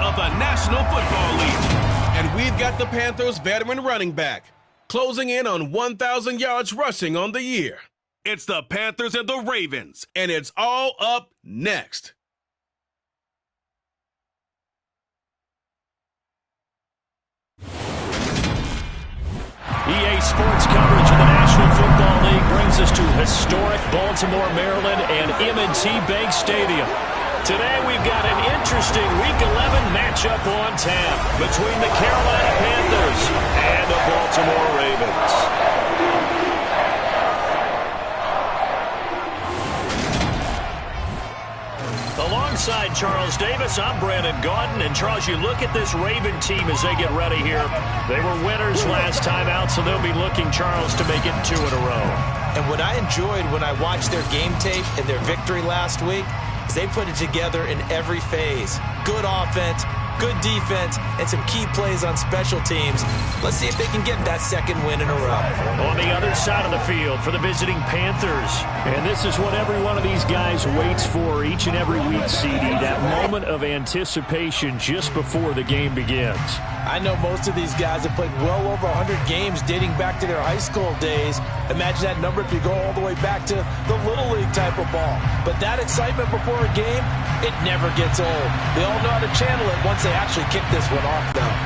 of the National Football League. And we've got the Panthers veteran running back, closing in on 1,000 yards rushing on the year. It's the Panthers and the Ravens, and it's all up next. EA Sports coverage of the National Football League brings us to historic Baltimore, Maryland, and M&T Bank Stadium. Today we've got an interesting Week 11 matchup on tap between the Carolina Panthers and the Baltimore Ravens. Alongside Charles Davis, I'm Brandon Gaudin. And Charles, you look at this Raven team as they get ready here. They were winners last time out, so they'll be looking, Charles, to make it 2 in a row. And what I enjoyed when I watched their game tape and their victory last week is they put it together in every phase. Good offense, good defense, and some key plays on special teams. Let's see if they can get that second win in a row. On the other side of the field for the visiting Panthers. And this is what every one of these guys waits for each and every week, CD. That moment of anticipation just before the game begins. I know most of these guys have played well over 100 games dating back to their high school days. Imagine that number if you go all the way back to the Little League type of ball. But that excitement before a game, it never gets old. They all know how to channel it once they actually kick this one off, though.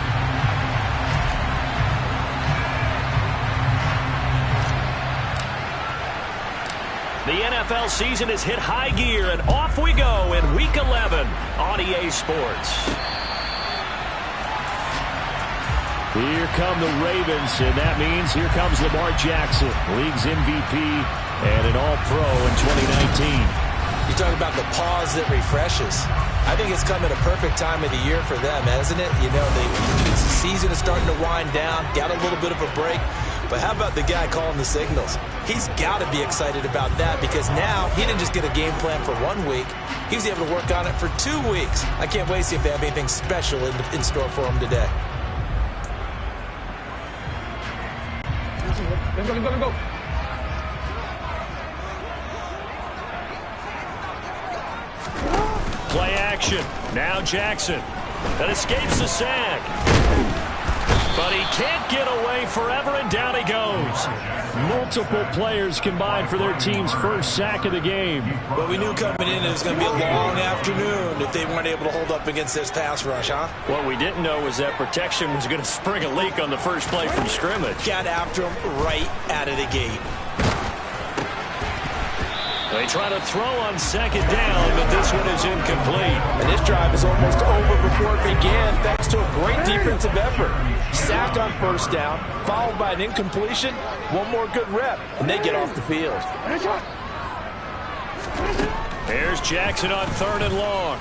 The NFL season has hit high gear, and off we go in Week 11 on EA Sports. Here come the Ravens, and that means here comes Lamar Jackson, league's MVP and an All-Pro in 2019. You talk about the pause that refreshes. I think it's come at a perfect time of the year for them, hasn't it? You know, the season is starting to wind down, got a little bit of a break. But how about the guy calling the signals? He's got to be excited about that because now he didn't just get a game plan for 1 week. He was able to work on it for 2 weeks. I can't wait to see if they have anything special in store for him today. Let's go. Play action. Now Jackson. That escapes the sack. But he can't get away forever, and down he goes. Multiple players combined for their team's first sack of the game. But we knew coming in it was going to be a long afternoon if they weren't able to hold up against this pass rush, huh? What we didn't know was that protection was going to spring a leak on the first play from scrimmage. Got after him right out of the gate. They try to throw on second down, but this one is incomplete. And this drive is almost over before it began thanks to a great defensive effort. Sack on first down, followed by an incompletion, one more good rep, and they get off the field. There's Jackson on 3rd and long.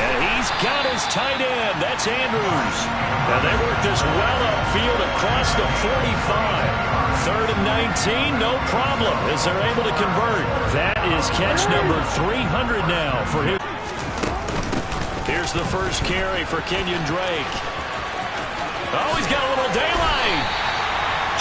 And he's got his tight end. That's Andrews. Now they work this well upfield across the 45. 3rd and 19, no problem, as they're able to convert. That is catch number 300 now for him. Here's the first carry for Kenyon Drake. Oh, he's got a little daylight.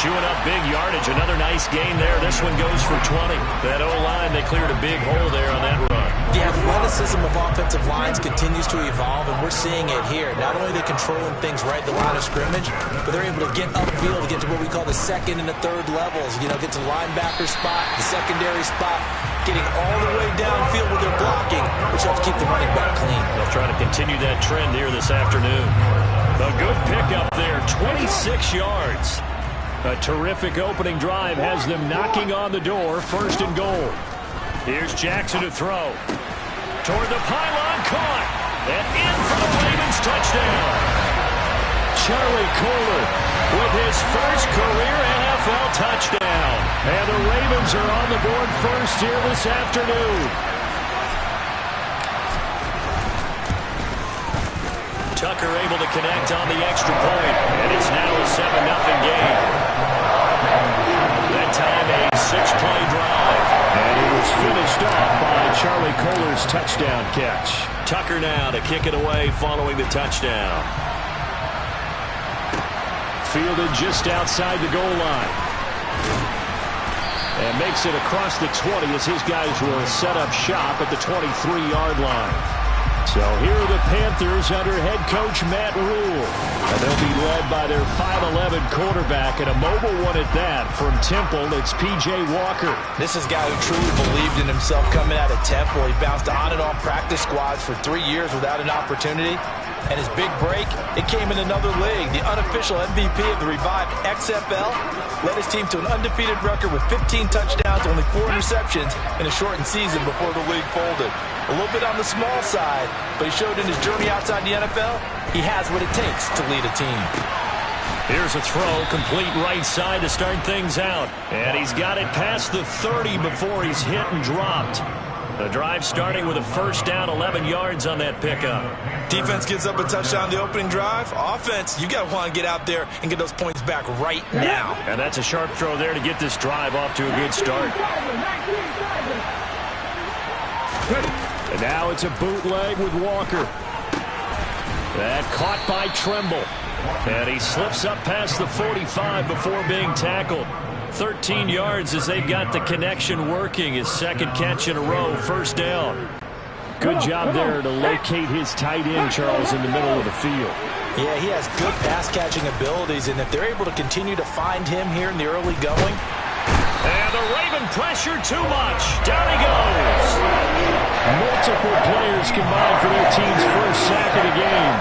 Chewing up big yardage. Another nice gain there. This one goes for 20. That O-line, they cleared a big hole there on that run. The athleticism of offensive lines continues to evolve, and we're seeing it here. Not only are they controlling things right at the line of scrimmage, but they're able to get upfield to get to what we call the second and the third levels. You know, get to the linebacker spot, the secondary spot, getting all the way downfield with their blocking, which helps keep the running back clean. They'll try to continue that trend here this afternoon. A good pickup there, 26 yards. A terrific opening drive has them knocking on the door, 1st and goal. Here's Jackson to throw. Toward the pylon, caught. And in for the Ravens touchdown. Charlie Kohler with his first career NFL touchdown. And the Ravens are on the board first here this afternoon. Tucker able to connect on the extra point. And it's now a 7-0 game. That time a 6-play drive. And it was finished off by Charlie Kohler's touchdown catch. Tucker now to kick it away following the touchdown. Fielded just outside the goal line. And makes it across the 20 as his guys will set up shop at the 23-yard line. So here are the Panthers under head coach Matt Rule. And they'll be led by their 5'11 quarterback and a mobile one at that. From Temple, it's P.J. Walker. This is a guy who truly believed in himself coming out of Temple. He bounced on and off practice squads for 3 years without an opportunity. And his big break, it came in another league. The unofficial MVP of the revived XFL led his team to an undefeated record with 15 touchdowns, only 4 interceptions in a shortened season before the league folded. A little bit on the small side, but he showed in his journey outside the NFL, he has what it takes to lead a team. Here's a throw, complete right side to start things out. And he's got it past the 30 before he's hit and dropped. The drive starting with a first down, 11 yards on that pickup. Defense gives up a touchdown the opening drive. Offense, you got to want to get out there and get those points back right now. And that's a sharp throw there to get this drive off to a good start. And now it's a bootleg with Walker. That caught by Tremble. And he slips up past the 45 before being tackled. 13 yards as they've got the connection working. His second catch in a row, first down. Good job there to locate his tight end, Charles, in the middle of the field. Yeah, he has good pass-catching abilities, and if they're able to continue to find him here in the early going. And the Raven pressure too much. Down he goes. Multiple players combined for their team's first sack of the game.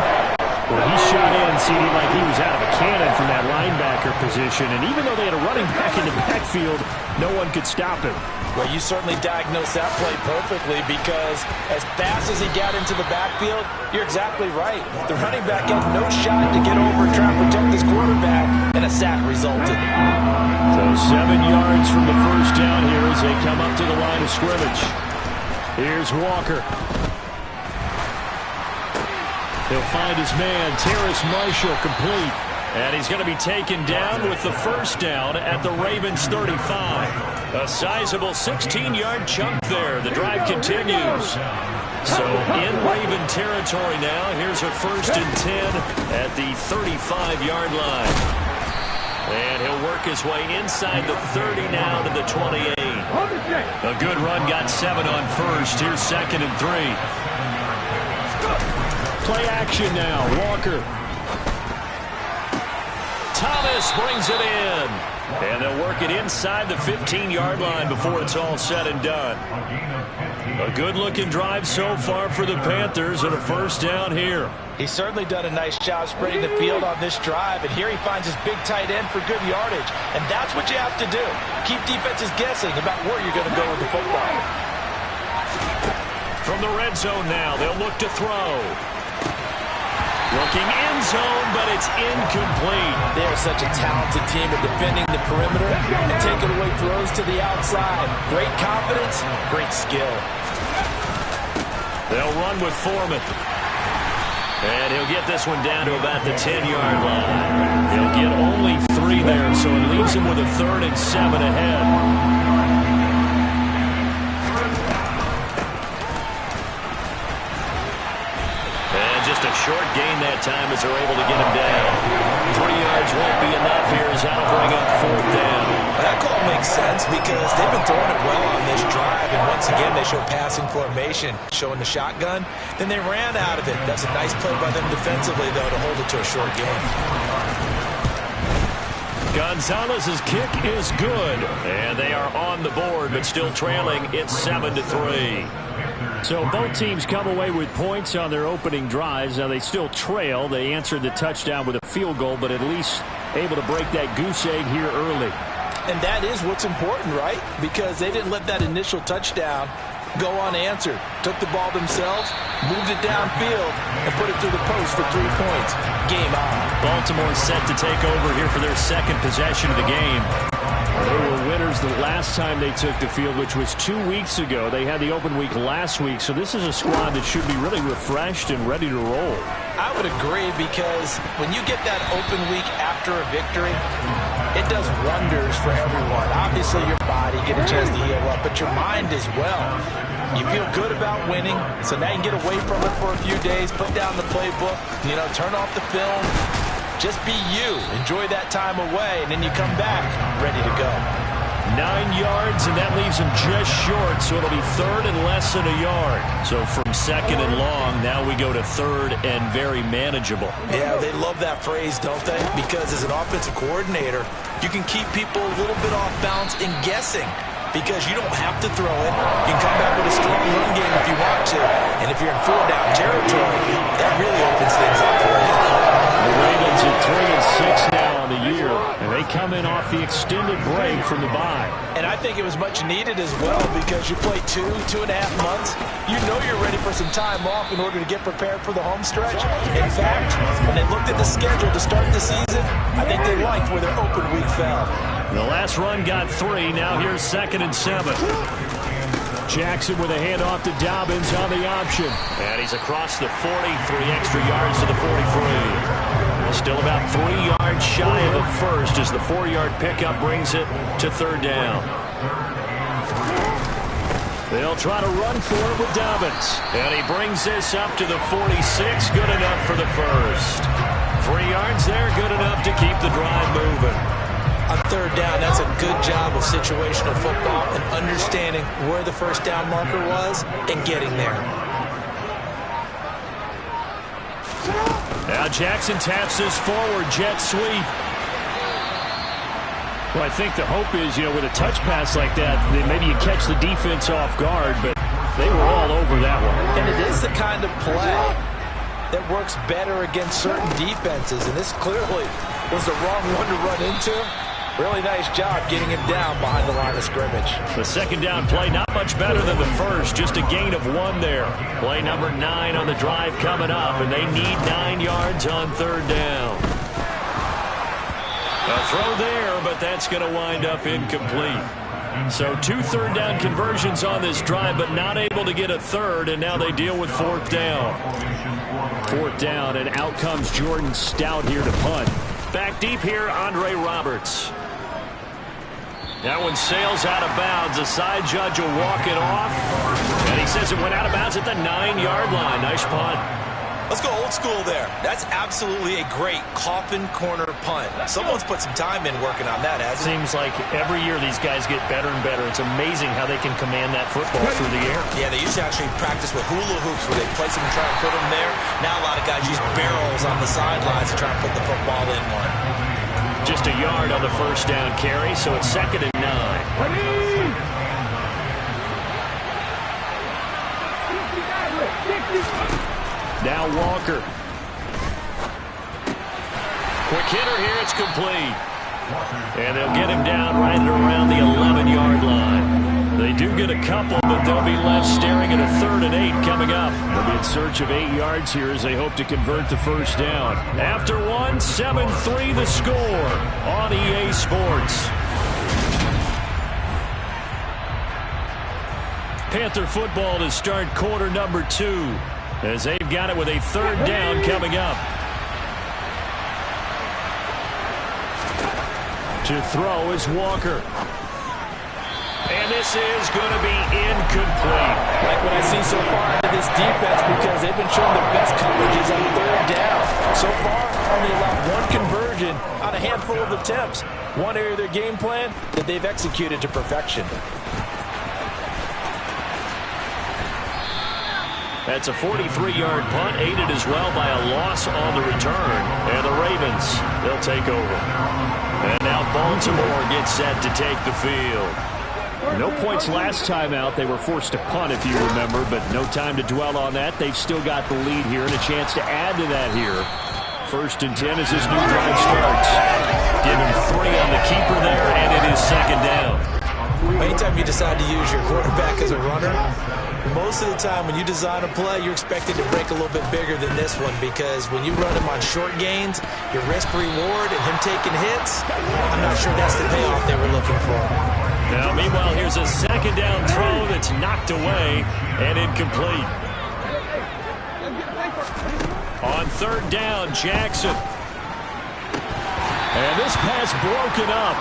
Well, he shot in, seeming like he was out of a cannon from that linebacker position. And even though they had a running back in the backfield, no one could stop him. Well, you certainly diagnosed that play perfectly because as fast as he got into the backfield, you're exactly right. The running back had no shot to get over and try and protect his quarterback, and a sack resulted. So 7 yards from the first down here as they come up to the line of scrimmage. Here's Walker. He'll find his man, Terrace Marshall, complete. And he's going to be taken down with the first down at the Ravens 35. A sizable 16-yard chunk there. The drive continues. So in Raven territory now. Here's a 1st and 10 at the 35-yard line. And he'll work his way inside the 30 now to the 28. A good run, got 7 on first. Here's 2nd and 3. Play action now. Walker. Thomas brings it in. And they'll work it inside the 15-yard line before it's all said and done. A good-looking drive so far for the Panthers and a first down here. He's certainly done a nice job spreading the field on this drive, and here he finds his big tight end for good yardage. And that's what you have to do. Keep defenses guessing about where you're going to go with the football. From the red zone now, they'll look to throw. Looking end zone, but it's incomplete. They're such a talented team at defending the perimeter and taking away throws to the outside. Great confidence, great skill. They'll run with Foreman. And he'll get this one down to about the 10-yard line. He'll get only 3 there, so it leaves him with a 3rd and 7 ahead. Just a short gain that time as they're able to get him down. 3 yards won't be enough here as that'll bring up 4th down. That call makes sense because they've been throwing it well on this drive, and once again they show passing formation, showing the shotgun. Then they ran out of it. That's a nice play by them defensively, though, to hold it to a short gain. Gonzalez's kick is good, and they are on the board, but still trailing. It's 7-3. So both teams come away with points on their opening drives. Now they still trail. They answered the touchdown with a field goal, but at least able to break that goose egg here early. And that is what's important, right? Because they didn't let that initial touchdown go unanswered. Took the ball themselves, moved it downfield, and put it through the post for 3 points. Game on. Baltimore set to take over here for their 2nd possession of the game. They were winners the last time they took the field, which was 2 weeks ago. They had the open week last week, so this is a squad that should be really refreshed and ready to roll. I would agree because when you get that open week after a victory, it does wonders for everyone. Obviously, your body get a chance to heal up, but your mind as well. You feel good about winning, so now you can get away from it for a few days, put down the playbook, turn off the film. Just be you. Enjoy that time away, and then you come back ready to go. 9 yards, and that leaves him just short, so it'll be third and less than a yard. So from second and long, now we go to third and very manageable. Yeah, they love that phrase, don't they? Because as an offensive coordinator, you can keep people a little bit off balance and guessing because you don't have to throw it. You can come back with a strong run game if you want to. And if you're in 4-down territory, that really opens things up for you. The Ravens at 3-6 now on the year, and they come in off the extended break from the bye. And I think it was much needed as well because you play 2.5 months. You know you're ready for some time off in order to get prepared for the home stretch. In fact, when they looked at the schedule to start the season, I think they liked where their open week fell. The last run got 3. Now here's 2nd and 7. Jackson with a handoff to Dobbins on the option. And he's across the 40, 3 extra yards to the 43. Still about 3 yards shy of a first as the 4-yard pickup brings it to 3rd down. They'll try to run for it with Dobbins. And he brings this up to the 46. Good enough for the first. 3 yards there, good enough to keep the drive moving. On 3rd down, that's a good job of situational football and understanding where the first down marker was and getting there. Now Jackson taps this forward, jet sweep. Well, I think the hope is, with a touch pass like that, then maybe you catch the defense off guard, but they were all over that one. And it is the kind of play that works better against certain defenses, and this clearly was the wrong one to run into. Really nice job getting him down behind the line of scrimmage. The 2nd down play not much better than the first, just a gain of 1 there. Play number 9 on the drive coming up, and they need 9 yards on 3rd down. A throw there, but that's going to wind up incomplete. So 2 3rd down conversions on this drive, but not able to get a third, and now they deal with 4th down. 4th down, and out comes Jordan Stout here to punt. Back deep here, Andre Roberts. That one sails out of bounds. The side judge will walk it off. And he says it went out of bounds at the 9-yard line. Nice punt. Let's go old school there. That's absolutely a great coffin corner punt. Someone's put some time in working on that, hasn't it? Seems like every year these guys get better and better. It's amazing how they can command that football through the air. Yeah, they used to actually practice with hula hoops where they place them and try to put them there. Now a lot of guys use barrels on the sidelines to try and put the football in one. Just a yard on the first down carry, so it's 2nd and 9. Now Walker. Quick hitter here, it's complete. And they'll get him down right at around the 11-yard line. They do get a couple, but they'll be left staring at a 3rd and 8 coming up. They'll be in search of 8 yards here as they hope to convert the first down. After 1, 7-3 the score on EA Sports. Panther football to start quarter number 2 as they've got it with a 3rd down coming up. To throw is Walker. And this is going to be incomplete. Like what I see so far in this defense because they've been showing their best coverages on 3rd down. So far, only allowed 1 conversion on a handful of attempts. One area of their game plan that they've executed to perfection. That's a 43-yard punt, aided as well by a loss on the return. And the Ravens, they'll take over. And now Baltimore gets set to take the field. No points last time out. They were forced to punt, if you remember, but no time to dwell on that. They've still got the lead here and a chance to add to that here. 1st and 10 as this new drive starts. Give him 3 on the keeper there, and it is 2nd down. Anytime you decide to use your quarterback as a runner, most of the time when you design a play, you're expected to break a little bit bigger than this one because when you run him on short gains, your risk-reward and him taking hits, I'm not sure that's the payoff they were looking for. Now, meanwhile, here's a 2nd down throw that's knocked away and incomplete. On 3rd down, Jackson. And this pass broken up.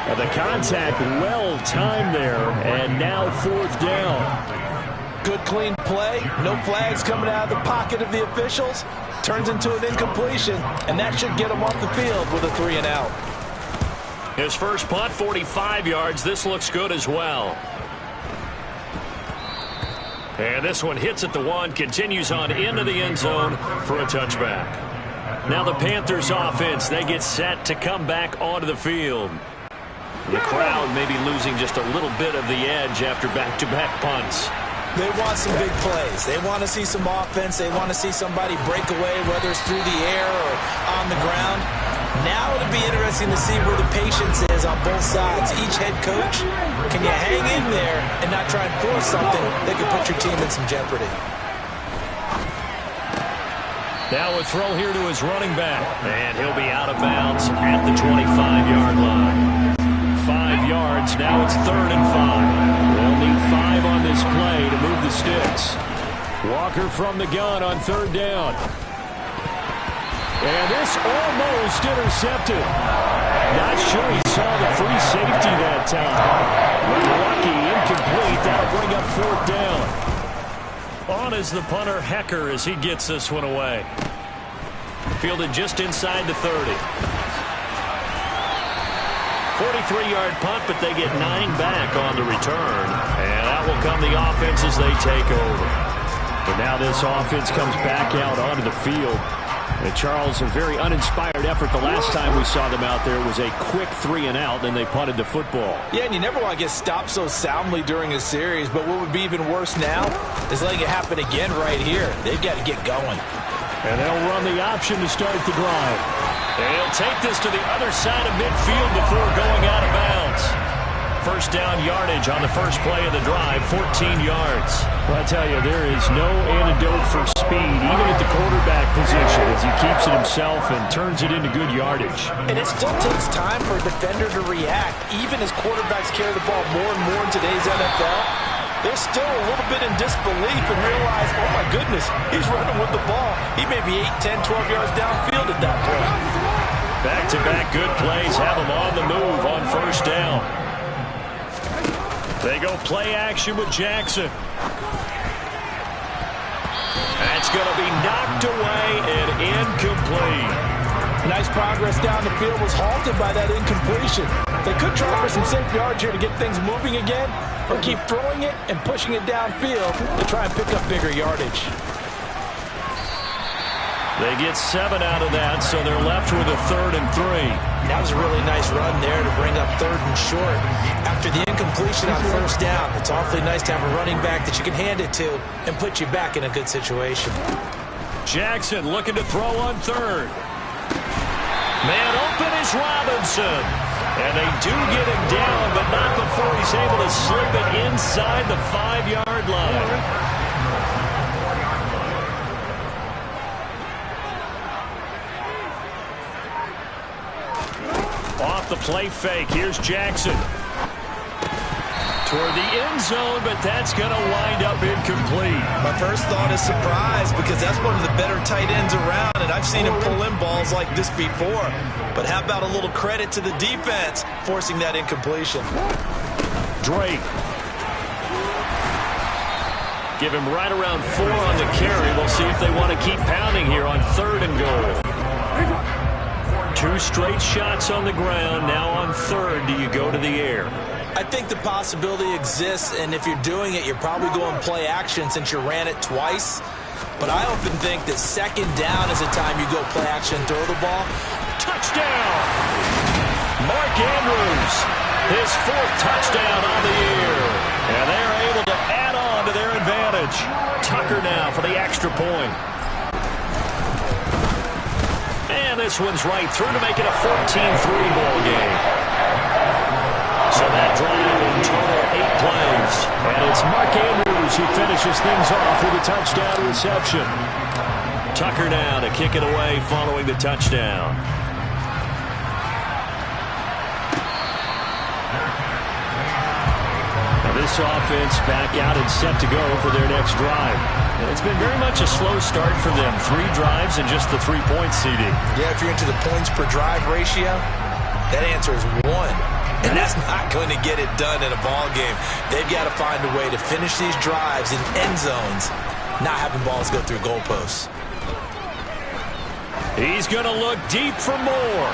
And the contact well-timed there, and now 4th down. Good, clean play. No flags coming out of the pocket of the officials. Turns into an incompletion, and that should get them off the field with a 3 and out. His first punt, 45 yards. This looks good as well. And this one hits at the 1, continues on into the end zone for a touchback. Now the Panthers offense, they get set to come back onto the field. The crowd may be losing just a little bit of the edge after back-to-back punts. They want some big plays. They want to see some offense. They want to see somebody break away, whether it's through the air or on the ground. Now it'll be interesting to see where the patience is on both sides. Each head coach, can you hang in there and not try and force something that could put your team in some jeopardy? Now a throw here to his running back. And he'll be out of bounds at the 25-yard line. 5 yards. Now it's 3rd and 5. They'll need 5 on this play to move the sticks. Walker from the gun on 3rd down. And this almost intercepted. Not sure he saw the free safety that time. But lucky, incomplete. That'll bring up 4th down. On is the punter, Hecker, as he gets this one away. Fielded just inside the 30. 43-yard punt, but they get 9 back on the return. And out will come the offense as they take over. But now this offense comes back out onto the field. And Charles, a very uninspired effort. The last time we saw them out there was a quick 3 and out, then they punted the football. Yeah, and you never want to get stopped so soundly during a series, but what would be even worse now is letting it happen again right here. They've got to get going. And they'll run the option to start the drive. They'll take this to the other side of midfield before going out of bounds. First down yardage on the first play of the drive, 14 yards. Well, I tell you, there is no antidote for speed, even at the quarterback position, as he keeps it himself and turns it into good yardage. And it still takes time for a defender to react. Even as quarterbacks carry the ball more and more in today's NFL, they're still a little bit in disbelief and realize, oh my goodness, he's running with the ball. He may be 8, 10, 12 yards downfield at that point. Back-to-back good plays have him on the move on first down. They go play action with Jackson. That's going to be knocked away and incomplete. Nice progress down the field was halted by that incompletion. They could try for some safe yards here to get things moving again, or keep throwing it and pushing it downfield to try and pick up bigger yardage. They get 7 out of that, so they're left with a 3rd and 3. That was a really nice run there to bring up 3rd and short. After the incompletion on first down, it's awfully nice to have a running back that you can hand it to and put you back in a good situation. Jackson looking to throw on 3rd. Man open is Robinson. And they do get him down, but not before he's able to slip it inside the 5-yard line. Off the play fake, here's Jackson. Toward the end zone, but that's going to wind up incomplete. My first thought is surprise, because that's one of the better tight ends around, and I've seen him pull in balls like this before. But how about a little credit to the defense forcing that incompletion? Drake. Give him right around 4 on the carry. We'll see if they want to keep pounding here on 3rd and goal. 2 straight shots on the ground. Now on 3rd, do you go to the air? I think the possibility exists, and if you're doing it, you're probably going play action since you ran it twice. But I often think that 2nd down is a time you go play action and throw the ball. Touchdown! Mark Andrews, his 4th touchdown on the year. And they're able to add on to their advantage. Tucker now for the extra point. And this one's right through to make it a 14-3 ball game. So that drive in total 8 plays. And it's Mark Andrews who finishes things off with a touchdown reception. Tucker now to kick it away following the touchdown. Now this offense back out and set to go for their next drive. It's been very much a slow start for them. 3 drives and just the 3-point CD. Yeah, if you're into the points per drive ratio, that answer is 1. And that's not going to get it done in a ball game. They've got to find a way to finish these drives in end zones, not having balls go through goalposts. He's going to look deep for more.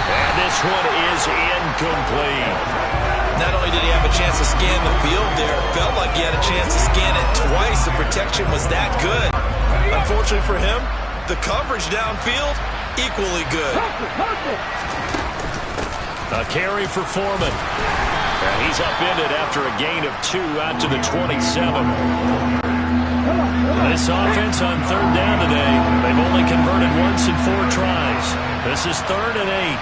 And this one is incomplete. Not only did he have a chance to scan the field there, it felt like he had a chance to scan it twice. The protection was that good. Unfortunately for him, the coverage downfield, equally good. A carry for Foreman. And he's upended after a gain of 2 out to the 27. This offense on third down today, they've only converted once in 4 tries. This is 3rd and 8.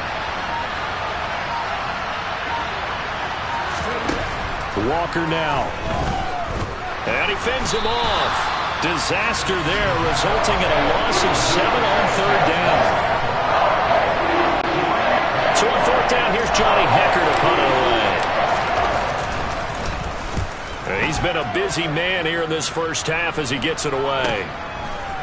Walker now. And he fends him off. Disaster there, resulting in a loss of 7 on third down. So on 4th down, here's Johnny Hecker to punt it away. He's been a busy man here in this first half as he gets it away.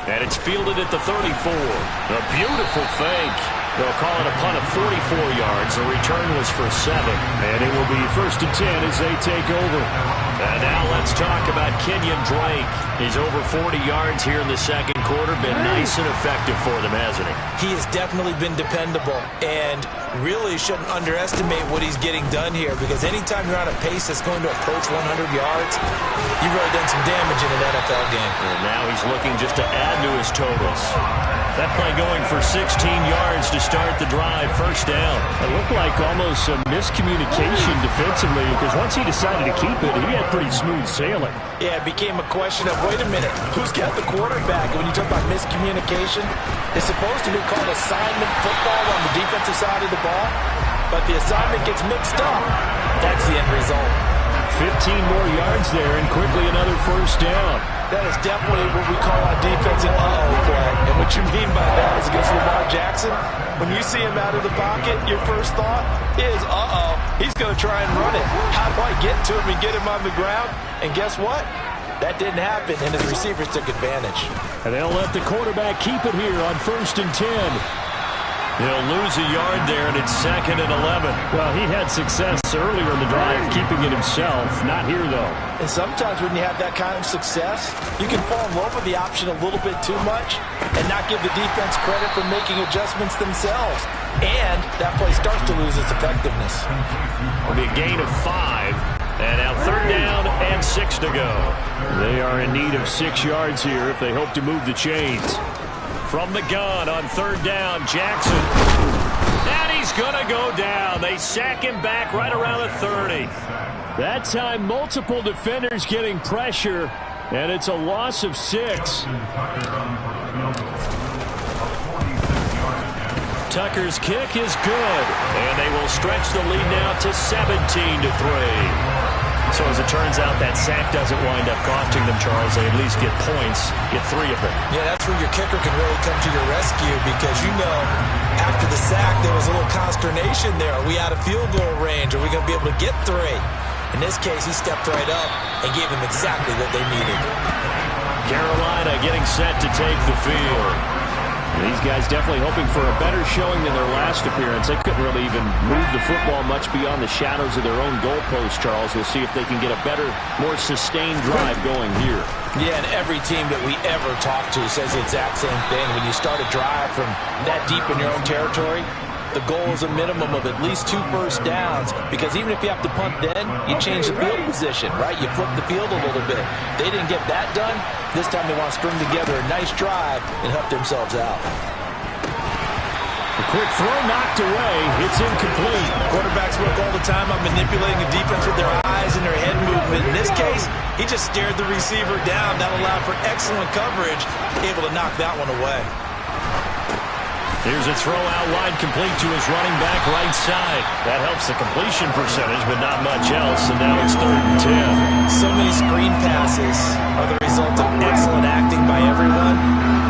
And it's fielded at the 34. A beautiful fake. They'll call it a punt of 44 yards. The return was for 7. And it will be 1st and 10 as they take over. And now let's talk about Kenyon Drake. He's over 40 yards here in the second quarter. Been nice and effective for them, hasn't he? He has definitely been dependable. And really shouldn't underestimate what he's getting done here, because anytime you're on a pace that's going to approach 100 yards, you've really done some damage in an NFL game. And now he's looking just to add to his totals. That play going for 16 yards to start the drive. 1st down. It looked like almost some miscommunication defensively, because once he decided to keep it, he had pretty smooth sailing. Yeah, it became a question of, wait a minute, who's got the quarterback? And when you talk about miscommunication, it's supposed to be called assignment football on the defensive side of the ball, but the assignment gets mixed up. That's the end result. 15 more yards there, and quickly another 1st down. That is definitely what we call on defense an uh-oh play. And what you mean by that is against Lamar Jackson, when you see him out of the pocket, your first thought is, uh-oh, he's going to try and run it. How do I get to him and get him on the ground? And guess what? That didn't happen, and his receivers took advantage. And they'll let the quarterback keep it here on 1st and 10. He'll lose a yard there, and it's 2nd and 11. Well, he had success earlier in the drive, keeping it himself. Not here, though. And sometimes when you have that kind of success, you can fall in love with the option a little bit too much and not give the defense credit for making adjustments themselves. And that play starts to lose its effectiveness. It'll be a gain of 5. And now 3rd down and 6 to go. They are in need of 6 yards here if they hope to move the chains. From the gun on 3rd down, Jackson. And he's going to go down. They sack him back right around the 30. That time, multiple defenders getting pressure, and it's a loss of 6. Tucker's kick is good, and they will stretch the lead now to 17-3. So as it turns out, that sack doesn't wind up costing them, Charles. They at least get points, get 3 of them. Yeah, that's where your kicker can really come to your rescue, because you know after the sack there was a little consternation there. Are we out of field goal range? Are we going to be able to get 3? In this case, he stepped right up and gave them exactly what they needed. Carolina getting set to take the field. These guys definitely hoping for a better showing than their last appearance. They couldn't really even move the football much beyond the shadows of their own goalpost, Charles. We'll see if they can get a better, more sustained drive going here. Yeah, and every team that we ever talk to says the exact same thing. When you start a drive from that deep in your own territory, the goal is a minimum of at least 2 first downs, because even if you have to punt then, you change the field position, right? You flip the field a little bit. They didn't get that done. This time they want to string together a nice drive and help themselves out. A quick throw knocked away. It's incomplete. Quarterbacks work all the time on manipulating the defense with their eyes and their head movement. In this case, he just stared the receiver down. That allowed for excellent coverage, able to knock that one away. Here's a throw out wide, complete to his running back right side. That helps the completion percentage, but not much else, and now it's 3rd and 10. So many screen passes are the result of excellent acting by everyone,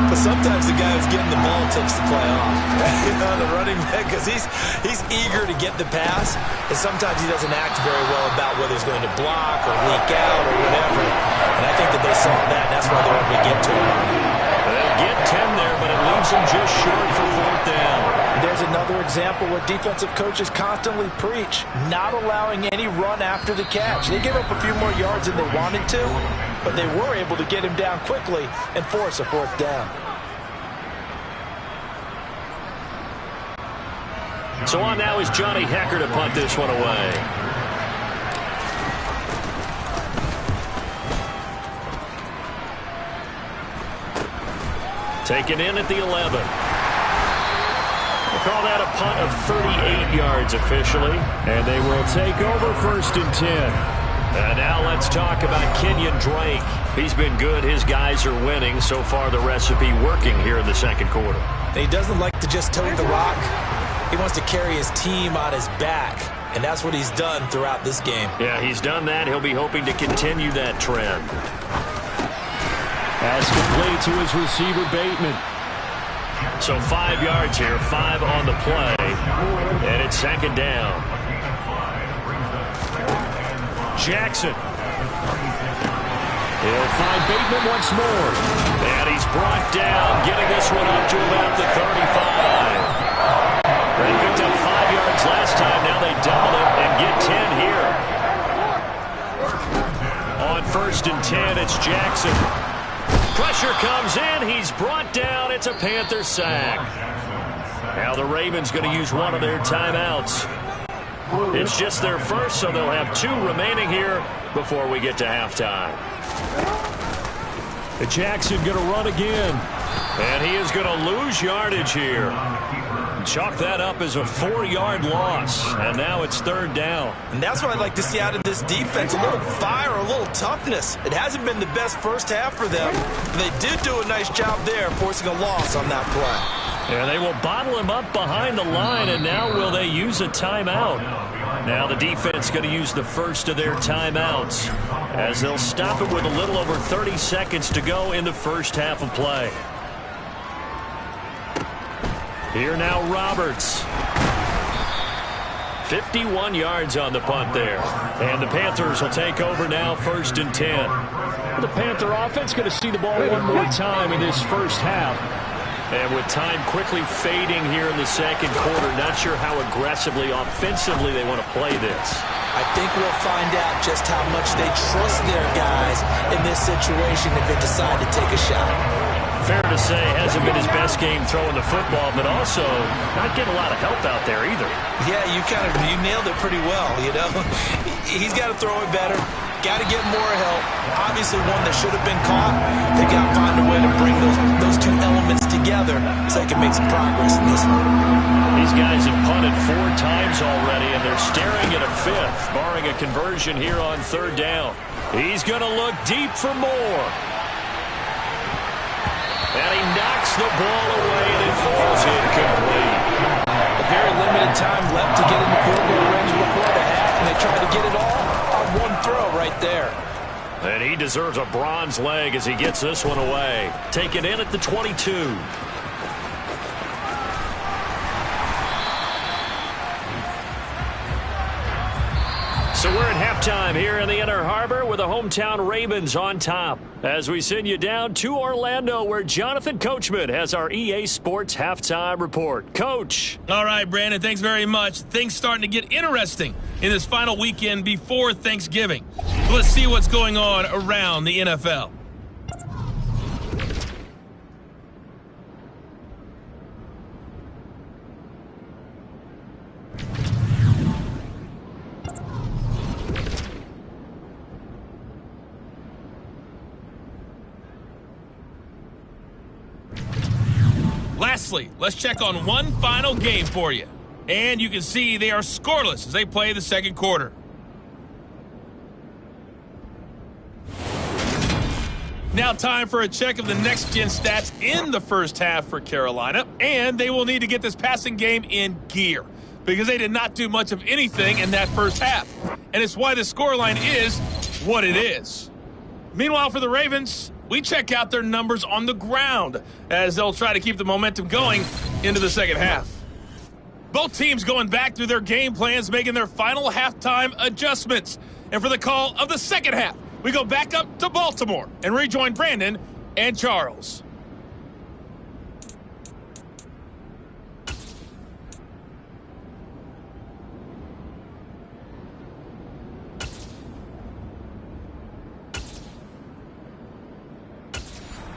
but sometimes the guy who's getting the ball takes the play off. The running back, because he's eager to get the pass, and sometimes he doesn't act very well about whether he's going to block or leak out or whatever. And I think that they saw that, and that's why they're able to get to him on it. They'll get 10 there, but it leaves them just short for 4th down. There's another example where defensive coaches constantly preach, not allowing any run after the catch. They gave up a few more yards than they wanted to, but they were able to get him down quickly and force a 4th down. So on now is Johnny Hecker to punt this one away. Taken in at the 11. We'll call that a punt of 38 yards officially. And they will take over 1st and 10. And now let's talk about Kenyon Drake. He's been good. His guys are winning. So far the recipe working here in the second quarter. He doesn't like to just tote the rock. He wants to carry his team on his back. And that's what he's done throughout this game. Yeah, he's done that. He'll be hoping to continue that trend. Pass complete to his receiver, Bateman. So 5 yards here, 5 on the play. And it's 2nd down. Jackson. He'll find Bateman once more. And he's brought down, getting this one up to about the 35. They picked up 5 yards last time. Now they double it and get 10 here. On 1st and 10, it's Jackson. Pressure comes in. He's brought down. It's a Panther sack. Now the Ravens going to use one of their timeouts. It's just their first, so they'll have 2 remaining here before we get to halftime. Jackson going to run again. And he is going to lose yardage here. Chalk that up as a 4-yard loss. And now it's 3rd down. And that's what I'd like to see out of this defense. A little fire, a little toughness. It hasn't been the best first half for them. But they did do a nice job there, forcing a loss on that play. And they will bottle him up behind the line. And now will they use a timeout? Now the defense going to use the first of their timeouts, as they'll stop it with a little over 30 seconds to go in the first half of play. Here now Roberts. 51 yards on the punt there. And the Panthers will take over now, 1st and 10. The Panther offense going to see the ball one more time in this first half. And with time quickly fading here in the second quarter, not sure how aggressively, offensively they want to play this. I think we'll find out just how much they trust their guys in this situation if they decide to take a shot. Fair to say, hasn't been his best game throwing the football, but also not getting a lot of help out there either. Yeah, you nailed it pretty well, you know. He's got to throw it better. Got to get more help. Obviously one that should have been caught. They got to find a way to bring those 2 elements together so they can make some progress in this one. These guys have punted 4 times already, and they're staring at a 5th, barring a conversion here on 3rd down. He's going to look deep for more. And he knocks the ball away, and it falls incomplete. A very limited time left to get in the field goal range before the half, and they tried to get it all on one throw right there. And he deserves a bronze leg as he gets this one away. Taken in at the 22. So we're at halftime here in the Inner Harbor with the hometown Ravens on top, as we send you down to Orlando, where Jonathan Coachman has our EA Sports halftime report. Coach. All right, Brandon, thanks very much. Things starting to get interesting in this final weekend before Thanksgiving. So let's see what's going on around the NFL. Lastly, let's check on one final game for you. And you can see they are scoreless as they play the second quarter. Now time for a check of the next-gen stats in the first half for Carolina. And they will need to get this passing game in gear, because they did not do much of anything in that first half. And it's why the scoreline is what it is. Meanwhile, for the Ravens, we check out their numbers on the ground as they'll try to keep the momentum going into the second half. Both teams going back through their game plans, making their final halftime adjustments. And for the call of the second half, we go back up to Baltimore and rejoin Brandon and Charles.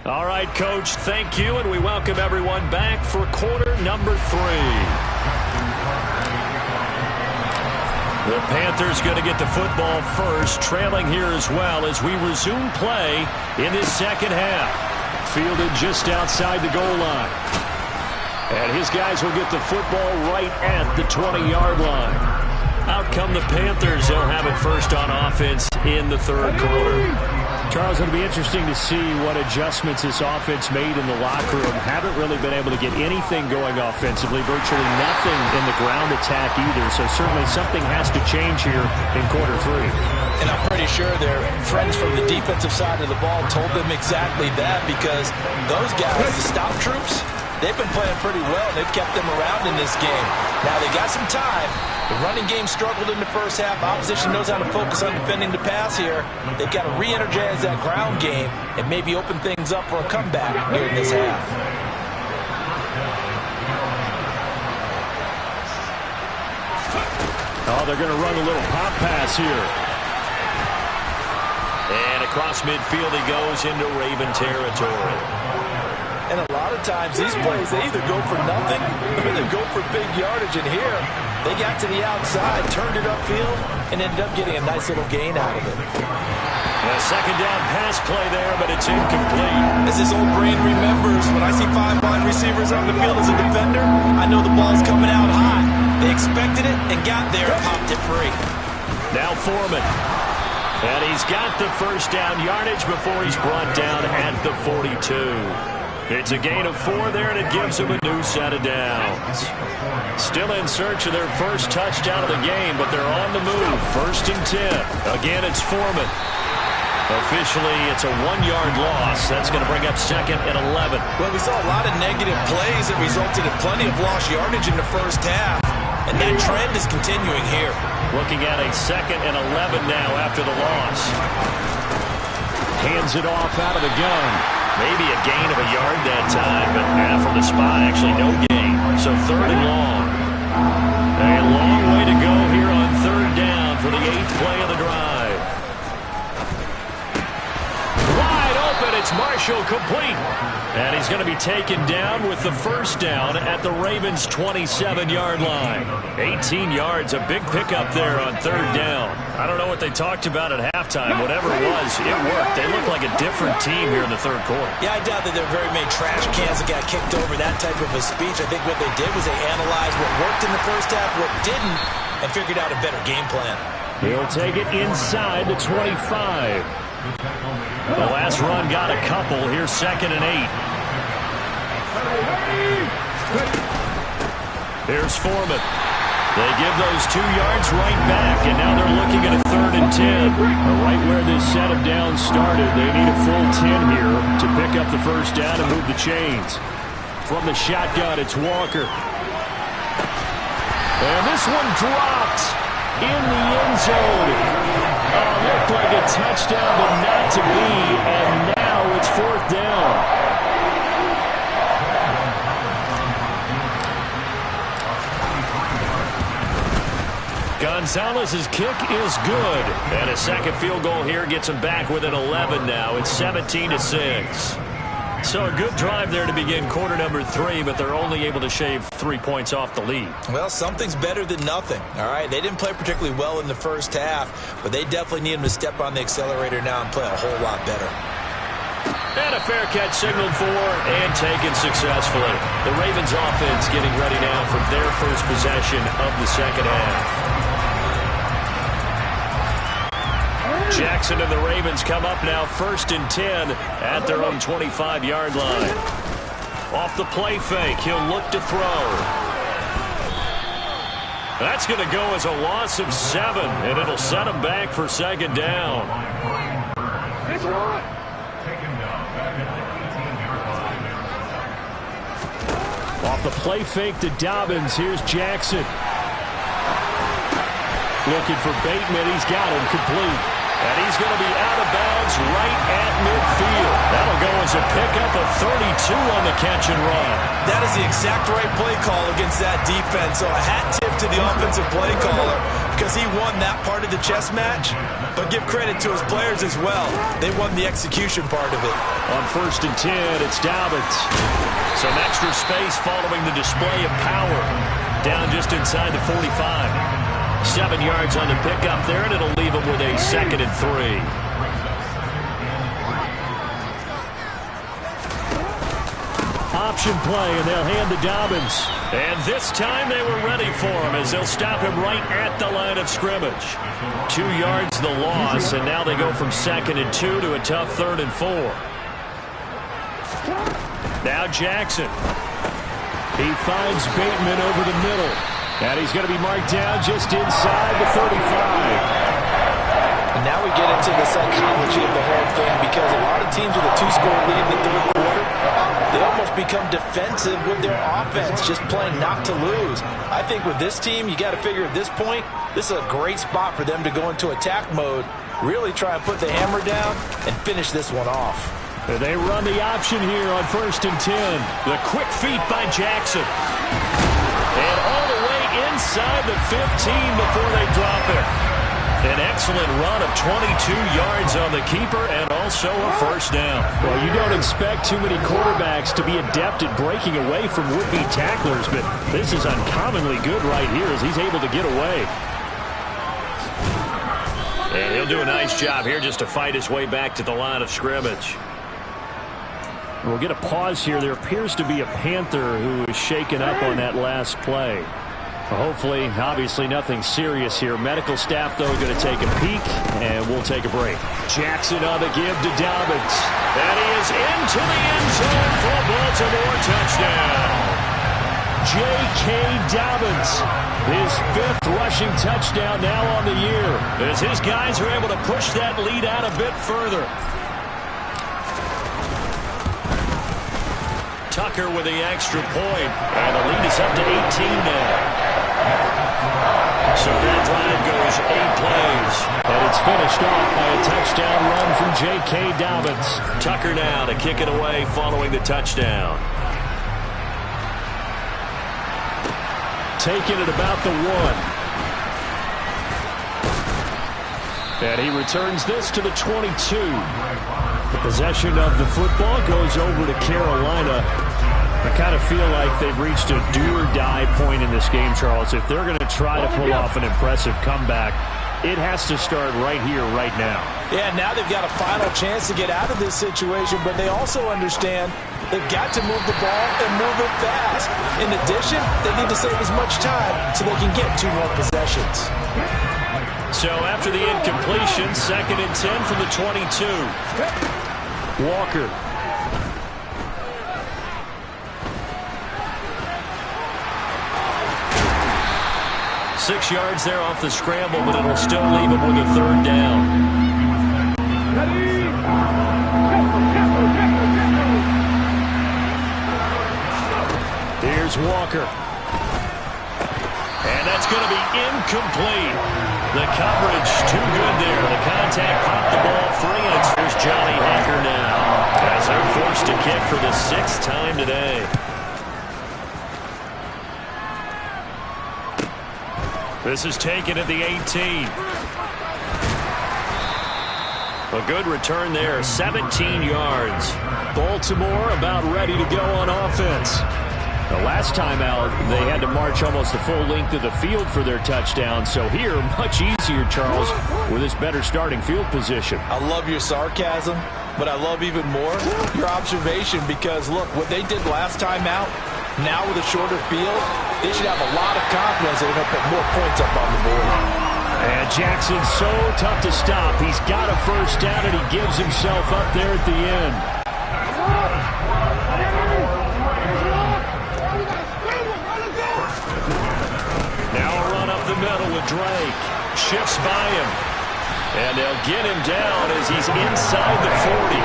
All right, Coach, thank you, and we welcome everyone back for quarter number 3. The Panthers going to get the football first, trailing here as well as we resume play in this second half. Fielded just outside the goal line. And his guys will get the football right at the 20-yard line. Out come the Panthers. They'll have it first on offense in the third quarter. Charles, it'll be interesting to see what adjustments this offense made in the locker room. Haven't really been able to get anything going offensively, virtually nothing in the ground attack either. So certainly something has to change here in quarter three. And I'm pretty sure their friends from the defensive side of the ball told them exactly that, because those guys, the stop troops, they've been playing pretty well. They've kept them around in this game. Now they got some time. The running game struggled in the first half. Opposition knows how to focus on defending the pass here. They've got to re-energize that ground game and maybe open things up for a comeback here in this half. Oh, they're going to run a little pop pass here. And across midfield he goes into Raven territory. And a lot of times these plays, they either go for nothing or they go for big yardage. And here, they got to the outside, turned it upfield, and ended up getting a nice little gain out of it. A second down pass play there, but it's incomplete. As his old brain remembers, when I see 5 wide receivers on the field as a defender, I know the ball's coming out high. They expected it and got there and popped it free. Now Foreman. And he's got the first down yardage before he's brought down at the 42. It's a gain of 4 there, and it gives them a new set of downs. Still in search of their first touchdown of the game, but they're on the move. 1st and 10. Again, it's Foreman. Officially, it's a 1-yard loss. That's going to bring up 2nd and 11. Well, we saw a lot of negative plays that resulted in plenty of lost yardage in the first half, and that trend is continuing here. Looking at a 2nd and 11 now after the loss. Hands it off out of the gun. Maybe a gain of a yard that time, but from the spot, actually no gain. So 3rd and long. A long way to go here on 3rd down for the 8th play of the drive. Wide open, it's Marshall, complete. And he's going to be taken down with the first down at the Ravens' 27-yard line. 18 yards, a big pickup there on 3rd down. I don't know what they talked about at halftime. Whatever it was, it worked. They look like a different team here in the 3rd quarter. Yeah, I doubt that there are very many trash cans that got kicked over, that type of a speech. I think what they did was they analyzed what worked in the first half, what didn't, and figured out a better game plan. He'll take it inside the 25. The last run got a couple. Here's 2nd and 8. Here's Foreman. They give those 2 yards right back, and now they're looking at a 3rd and 10. Right where this set of downs started, they need a full 10 here to pick up the first down and move the chains. From the shotgun, it's Walker. And this one dropped in the end zone. Looked like a touchdown, but not to be, and now it's 4th down. Gonzalez's kick is good. And a second field goal here gets him back within 11 now. It's 17-6. So a good drive there to begin quarter number 3, but they're only able to shave 3 points off the lead. Well, something's better than nothing, all right? They didn't play particularly well in the first half, but they definitely need him to step on the accelerator now and play a whole lot better. And a fair catch signaled for and taken successfully. The Ravens offense getting ready now for their first possession of the second half. Jackson and the Ravens come up now 1st and 10 at their own 25-yard line. Off the play fake, he'll look to throw. That's going to go as a loss of 7, and it'll set him back for 2nd down. Off the play fake to Dobbins, here's Jackson. Looking for Bateman, he's got him complete. And he's going to be out of bounds right at midfield. That'll go as a pickup of 32 on the catch and run. That is the exact right play call against that defense. So a hat tip to the offensive play caller because he won that part of the chess match. But give credit to his players as well. They won the execution part of it. On 1st and 10, it's Dobbins. Some extra space following the display of power. Down just inside the 45. 7 yards on the pickup there, and it'll leave them with a 2nd and 3. Option play, and they'll hand to Dobbins. And this time they were ready for him as they'll stop him right at the line of scrimmage. 2 yards the loss, and now they go from 2nd and 2 to a tough 3rd and 4. Now Jackson. He finds Bateman over the middle. And he's going to be marked down just inside the 35. And now we get into the psychology of the whole thing, because a lot of teams with a 2-score lead in the 3rd quarter, they almost become defensive with their offense, just playing not to lose. I think with this team, you got to figure at this point, this is a great spot for them to go into attack mode, really try and put the hammer down and finish this one off. They run the option here on 1st and 10. The quick feet by Jackson. And all the way inside the 15 before they drop it. An excellent run of 22 yards on the keeper and also a 1st down. Well, you don't expect too many quarterbacks to be adept at breaking away from would-be tacklers, but this is uncommonly good right here as he's able to get away. And he'll do a nice job here just to fight his way back to the line of scrimmage. We'll get a pause here. There appears to be a Panther who is shaken up on that last play. Hopefully, obviously nothing serious here. Medical staff, though, going to take a peek, and we'll take a break. Jackson on the give to Dobbins. And he is into the end zone for a Baltimore touchdown. J.K. Dobbins, his 5th rushing touchdown now on the year. As his guys are able to push that lead out a bit further. Tucker with the extra point. And the lead is up to 18 now. So that drive goes 8 plays. And it's finished off by a touchdown run from J.K. Dobbins. Tucker now to kick it away following the touchdown. Taking it about the 1. And he returns this to the 22. The possession of the football goes over to Carolina. I kind of feel like they've reached a do-or-die point in this game, Charles. If they're going to try to pull off an impressive comeback, it has to start right here, right now. Yeah, now they've got a final chance to get out of this situation, but they also understand they've got to move the ball and move it fast. In addition, they need to save as much time so they can get 2 more possessions. So after the incompletion, 2nd and 10 from the 22. Walker. Six yards there off the scramble, but it'll still leave him with a 3rd down. Here's Walker. And that's going to be incomplete. The coverage too good there. The contact popped the ball free, and it's first Johnny Hekker now. As they're forced to kick for the 6th time today. This is taken at the 18. A good return there, 17 yards. Baltimore about ready to go on offense. The last time out, they had to march almost the full length of the field for their touchdown. So here, much easier, Charles, with this better starting field position. I love your sarcasm, but I love even more your observation, because, look, what they did last time out, now with a shorter field, they should have a lot of confidence they're going to put more points up on the board. And Jackson's so tough to stop. He's got a 1st down, and he gives himself up there at the end. Now a run up the middle with Drake. Shifts by him. And they'll get him down as he's inside the 40.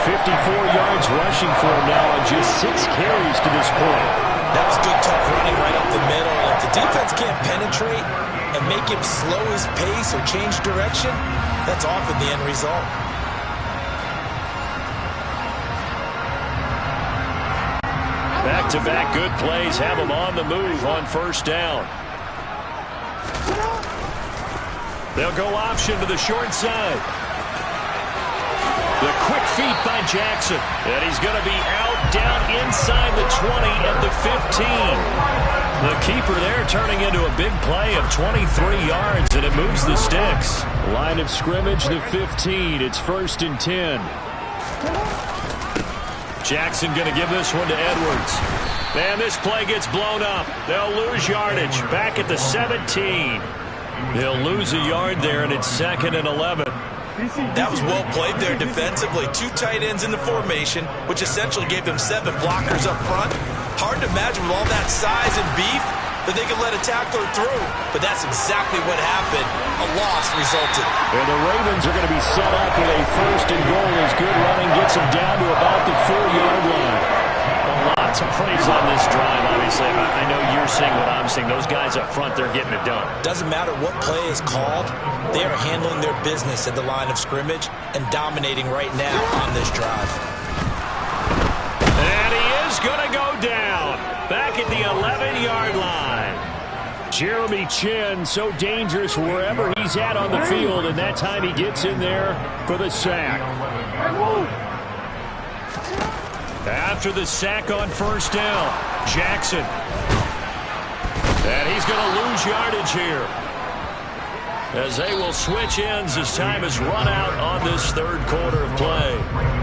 54 yards rushing for him now on just 6 carries to this point. That was good, tough running right up the middle. And if the defense can't penetrate and make him slow his pace or change direction, that's often the end result. Back-to-back good plays have him on the move on 1st down. They'll go option to the short side. The quick feet by Jackson. And he's going to be out down inside the 20 at the 15. The keeper there turning into a big play of 23 yards, and it moves the sticks. Line of scrimmage, the 15. It's 1st and 10. Jackson going to give this one to Edwards. Man, this play gets blown up. They'll lose yardage. Back at the 17. They'll lose a yard there, and it's 2nd and 11. That was well played there defensively. 2 tight ends in the formation, which essentially gave them 7 blockers up front. Hard to imagine with all that size and beef that they could let a tackler through. But that's exactly what happened. A loss resulted. And the Ravens are going to be set up with a 1st and goal as good running gets them down to about the 4-yard line. Lots of praise on this drive, obviously. I know you're seeing what I'm seeing. Those guys up front, they're getting it done. Doesn't matter what play is called. They are handling their business at the line of scrimmage and dominating right now on this drive. And he is going to go down. Back at the 11-yard line. Jeremy Chin, so dangerous wherever he's at on the field, and that time he gets in there for the sack. After the sack on 1st down, Jackson. And he's going to lose yardage here, as they will switch ends as time is run out on this 3rd quarter of play.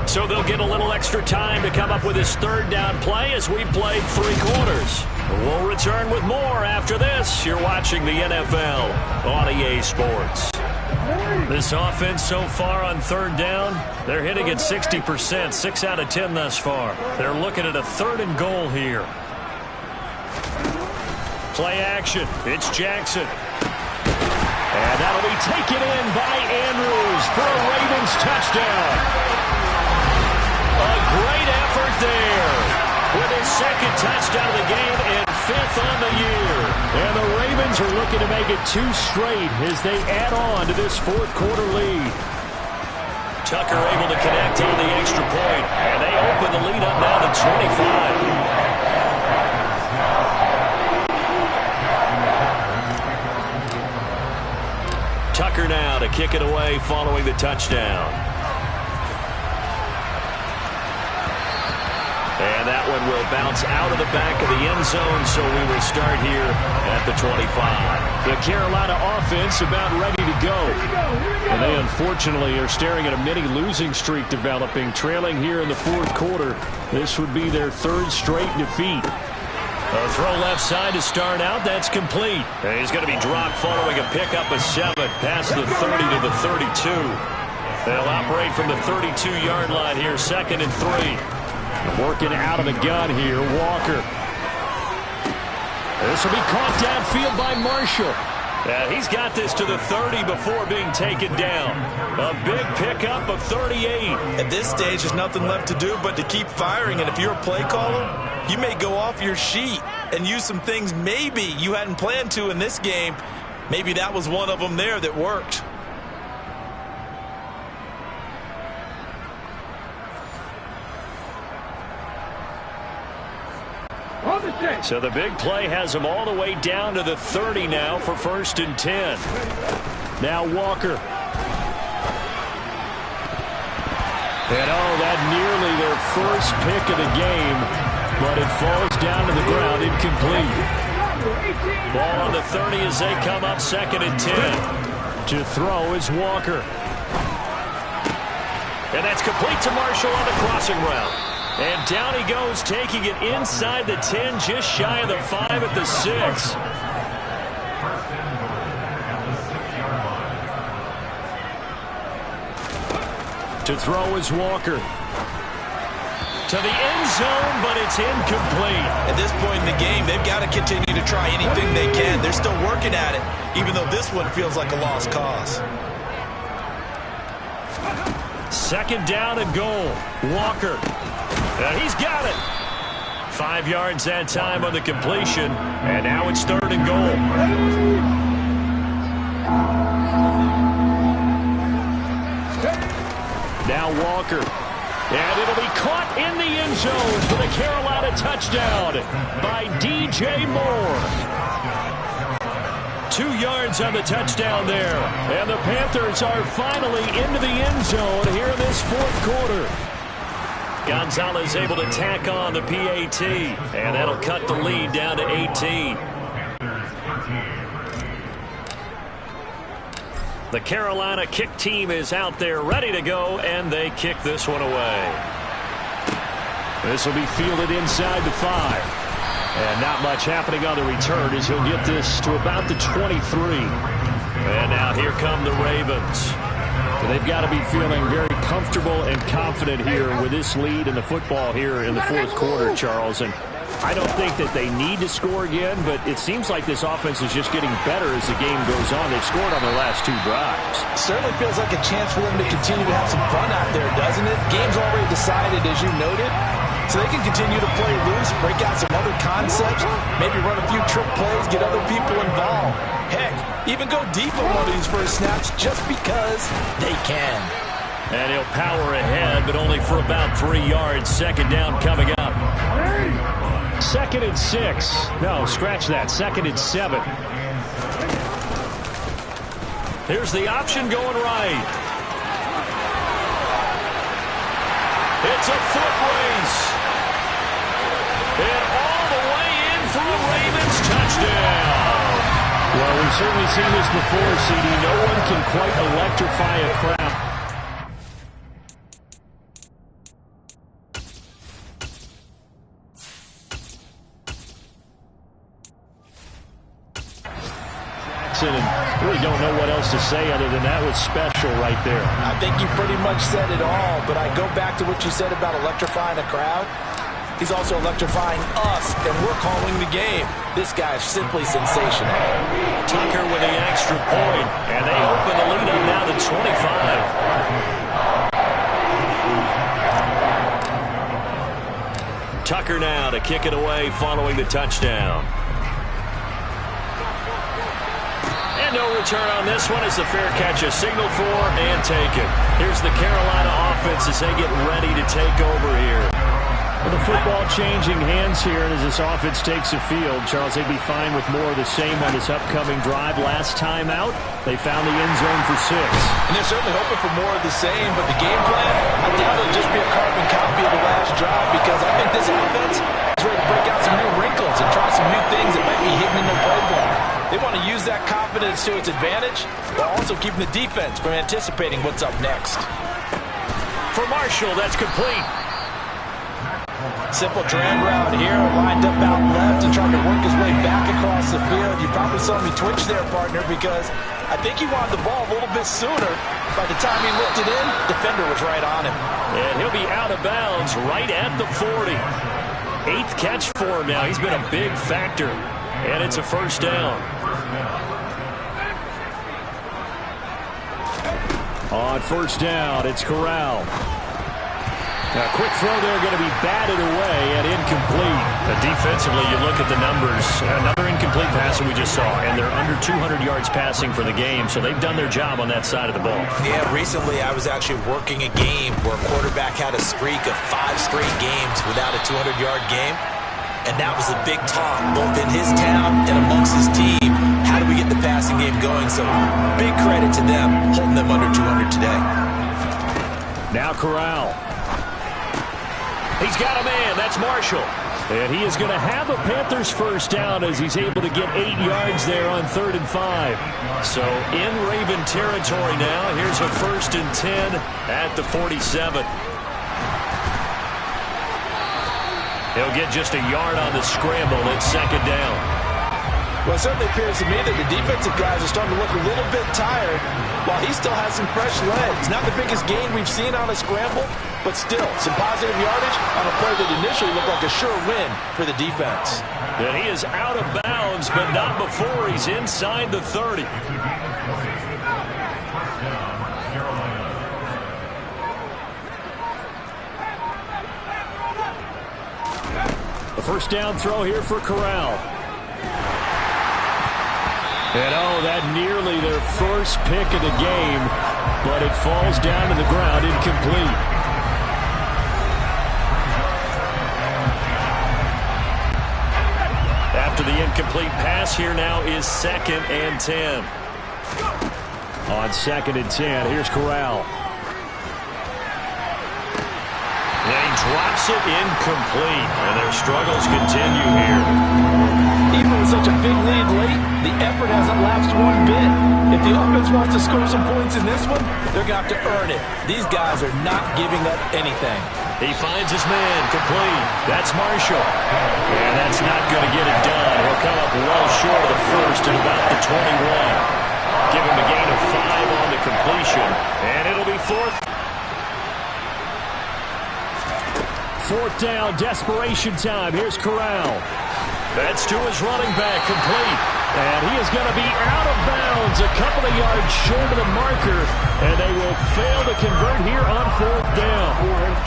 So they'll get a little extra time to come up with this 3rd down play as we played 3 quarters. We'll return with more after this. You're watching the NFL on EA Sports. This offense so far on 3rd down, they're hitting at 60%, 6 out of 10 thus far. They're looking at a 3rd and goal here. Play action. It's Jackson. And that'll be taken in by Andrews for a Ravens touchdown. A great effort there with his 2nd touchdown of the game and 5th on the year. And the Ravens are looking to make it 2 straight as they add on to this 4th quarter lead. Tucker able to connect on the extra point, and they open the lead up now to 25. Tucker now to kick it away following the touchdown. And that one will bounce out of the back of the end zone, so we will start here at the 25. The Carolina offense about ready to go. And they unfortunately are staring at a mini losing streak developing, trailing here in the 4th quarter. This would be their 3rd straight defeat. A throw left side to start out. That's complete. And he's going to be dropped following a pickup of 7 past the 30 to the 32. They'll operate from the 32-yard line here, 2nd and 3. Working out of the gun here, Walker. This will be caught downfield by Marshall. Yeah, he's got this to the 30 before being taken down. A big pickup of 38. At this stage, there's nothing left to do but to keep firing. And if you're a play caller, you may go off your sheet and use some things maybe you hadn't planned to in this game. Maybe that was one of them there that worked. So the big play has them all the way down to the 30 now for 1st and 10. Now Walker. And that nearly their first pick of the game, but it falls down to the ground incomplete. Ball on the 30 as they come up 2nd and 10. To throw is Walker. And that's complete to Marshall on the crossing route. And down he goes, taking it inside the 10, just shy of the 5 at the 6. To throw is Walker. To the end zone, but it's incomplete. At this point in the game, they've got to continue to try anything they can. They're still working at it, even though this one feels like a lost cause. 2nd down and goal. Walker. And he's got it. 5 yards that time on the completion. And now it's 3rd and goal. Now Walker. And it'll be caught in the end zone for the Carolina touchdown by DJ Moore. 2 yards on the touchdown there. And the Panthers are finally into the end zone here in this fourth quarter. Gonzalez able to tack on the PAT, and that'll cut the lead down to 18. The Carolina kick team is out there ready to go, and they kick this one away. This will be fielded inside the 5. And not much happening on the return as he'll get this to about the 23. And now here come the Ravens. They've got to be feeling very comfortable and confident here with this lead in the football here in the fourth quarter, Charles. And I don't think that they need to score again, but it seems like this offense is just getting better as the game goes on. They've scored on their last 2 drives. Certainly feels like a chance for them to continue to have some fun out there, doesn't it? Game's already decided, as you noted. So they can continue to play loose, break out some other concepts, maybe run a few trick plays, get other people involved. Heck, even go deep on one of these first snaps just because they can. And he'll power ahead, but only for about 3 yards. Second down coming up. 2nd and 6. No, scratch that. 2nd and 7. Here's the option going right. It's a foot race. And all the way in for a Ravens touchdown. Well, we've certainly seen this before, CD. No one can quite electrify a crowd. And really don't know what else to say other than that was special right there. I think you pretty much said it all, but I go back to what you said about electrifying a crowd. He's also electrifying us, and we're calling the game. This guy is simply sensational. Tucker with the extra point, and they open the lead up now to 25. Tucker now to kick it away following the touchdown. And no return on this one as the fair catch is signaled for and taken. Here's the Carolina offense as they get ready to take over here. With the football changing hands here as this offense takes the field, Charles, they'd be fine with more of the same on this upcoming drive. Last time out, they found the end zone for 6. And they're certainly hoping for more of the same, but the game plan, I doubt it'll just be a carbon copy of the last drive because I think this offense is ready to break out some new wrinkles and try some new things that might be hidden in their playbook. They want to use that confidence to its advantage while also keeping the defense from anticipating what's up next. For Marshall, that's complete. Simple drag route here, lined up out left and trying to work his way back across the field. You probably saw me twitch there, partner, because I think he wanted the ball a little bit sooner. By the time he looked it in, defender was right on him. And he'll be out of bounds right at the 40. 8th catch for him now. He's been a big factor. And it's a first down. On first down, it's Corral. A quick throw there going to be batted away and incomplete. Defensively, you look at the numbers. Another incomplete pass that we just saw, and they're under 200 yards passing for the game, so they've done their job on that side of the ball. Yeah, recently I was actually working a game where a quarterback had a streak of 5 straight games without a 200-yard game, and that was a big talk, both in his town and amongst his team. How do we get the passing game going? So big credit to them, holding them under 200 today. Now Corral. He's got a man. That's Marshall. And he is going to have a Panthers first down as he's able to get 8 yards there on 3rd and 5. So in Raven territory now. Here's a 1st and 10 at the 47. He'll get just a yard on the scramble. It's 2nd down. Well, it certainly appears to me that the defensive guys are starting to look a little bit tired while he still has some fresh legs. Not the biggest gain we've seen on a scramble, but still some positive yardage on a play that initially looked like a sure win for the defense. And he is out of bounds, but not before he's inside the 30. A first down throw here for Corral. And that nearly their first pick of the game, but it falls down to the ground incomplete. after the incomplete pass. Here now is 2nd and 10. On 2nd and 10, here's Corral. And he drops it incomplete, and their struggles continue here. Even with such a big lead late, the effort hasn't lapsed one bit. If the offense wants to score some points in this one, they're going to have to earn it. These guys are not giving up anything. He finds his man, complete. That's Marshall. And that's not going to get it done. He'll come up well short of the first at about the 21. Give him a gain of 5 on the completion, and it'll be 4th. 4th down, desperation time. Here's Corral. That's to his running back, complete. And he is going to be out of bounds, a couple of yards short of the marker, and they will fail to convert here on 4th down.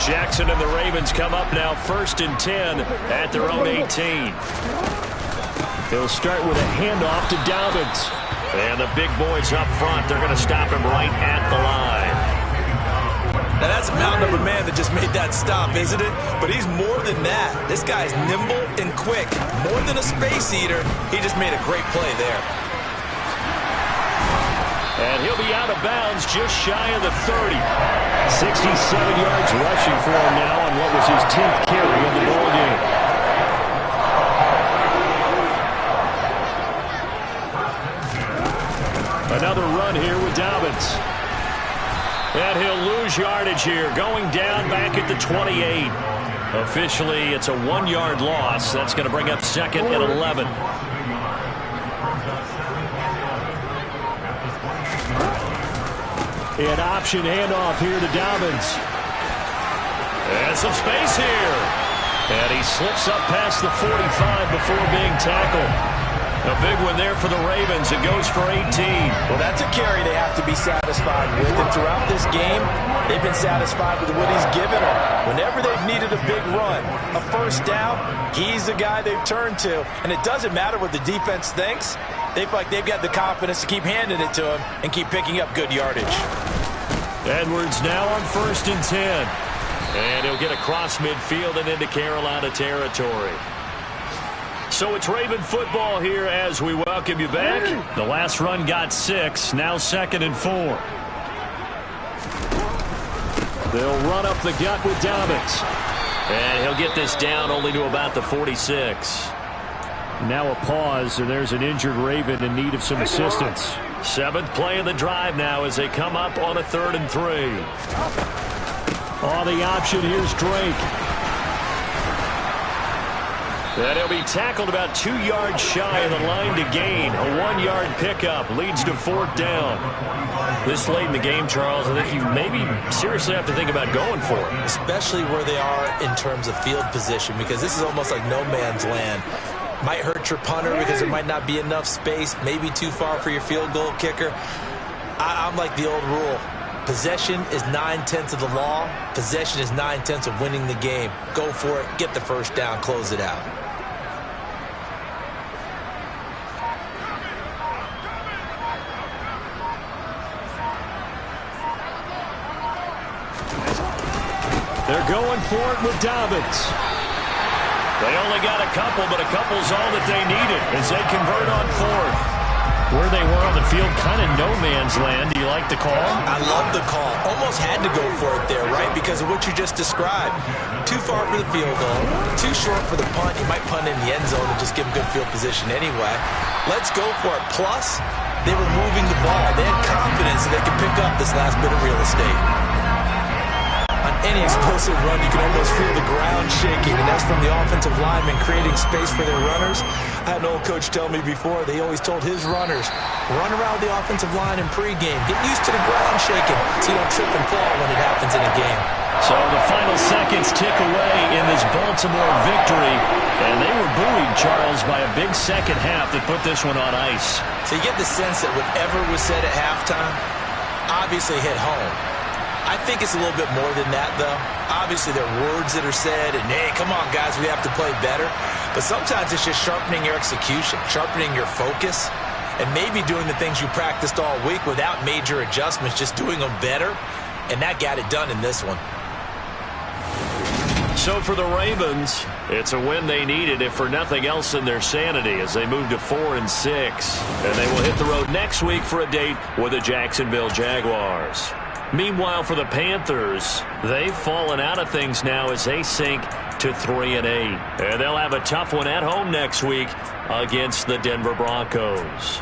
Jackson and the Ravens come up now 1st and 10 at their own 18. They'll start with a handoff to Dobbins. And the big boys up front, they're going to stop him right at the line. Now, that's a mountain of a man that just made that stop, isn't it? But he's more than that. This guy's nimble and quick. More than a space eater, he just made a great play there. And he'll be out of bounds just shy of the 30. 67 yards rushing for him now on what was his 10th carry of the ball game. Another run here with Dobbins. And he'll lose yardage here, going down back at the 28. Officially, it's a 1-yard loss. That's going to bring up 2nd and 11. An option handoff here to Dobbins. And some space here. And he slips up past the 45 before being tackled. A big one there for the Ravens. It goes for 18. Well, that's a carry they have to be satisfied with. And throughout this game, they've been satisfied with what he's given them. Whenever they've needed a big run, a 1st down, he's the guy they've turned to. And it doesn't matter what the defense thinks. They feel like they've got the confidence to keep handing it to him and keep picking up good yardage. Edwards now on 1st and 10. And he'll get across midfield and into Carolina territory. So it's Raven football here as we welcome you back. The last run got 6, now 2nd and 4. They'll run up the gut with Dobbins. And he'll get this down only to about the 46. Now a pause, and there's an injured Raven in need of some assistance. 7th play of the drive now as they come up on a 3rd and 3. On the option, here's Drake. And he'll be tackled about 2 yards shy of the line to gain. A 1-yard pickup leads to 4th down. This late in the game, Charles, I think you maybe seriously have to think about going for it. Especially where they are in terms of field position, because this is almost like no man's land. Might hurt your punter because there might not be enough space, maybe too far for your field goal kicker. I'm like the old rule. Possession is 9/10 of the law. Possession is 9/10 of winning the game. Go for it. Get the 1st down. Close it out. They're going for it with Dobbins. They only got a couple, but a couple's all that they needed as they convert on 4th. Where they were on the field, kind of no man's land. Do you like the call? I love the call. Almost had to go for it there, right? Because of what you just described. Too far for the field goal. Too short for the punt. He might punt in the end zone and just give him good field position anyway. Let's go for it. Plus, they were moving the ball. They had confidence that they could pick up this last bit of real estate. On any explosive run, you can almost feel the ground shaking, and that's from the offensive linemen creating space for their runners. I had an old coach tell me before, they always told his runners, run around the offensive line in pregame. Get used to the ground shaking so you don't trip and fall when it happens in a game. So the final seconds tick away in this Baltimore victory, and they were buoyed, Charles, by a big second half that put this one on ice. So you get the sense that whatever was said at halftime obviously hit home. I think it's a little bit more than that, though. Obviously, there are words that are said, and, hey, come on, guys, we have to play better. But sometimes it's just sharpening your execution, sharpening your focus, and maybe doing the things you practiced all week without major adjustments, just doing them better, and that got it done in this one. So for the Ravens, it's a win they needed, if for nothing else in their sanity, as they move to 4-6. And they will hit the road next week for a date with the Jacksonville Jaguars. Meanwhile, for the Panthers, they've fallen out of things now as they sink to 3-8. And they'll have a tough one at home next week against the Denver Broncos.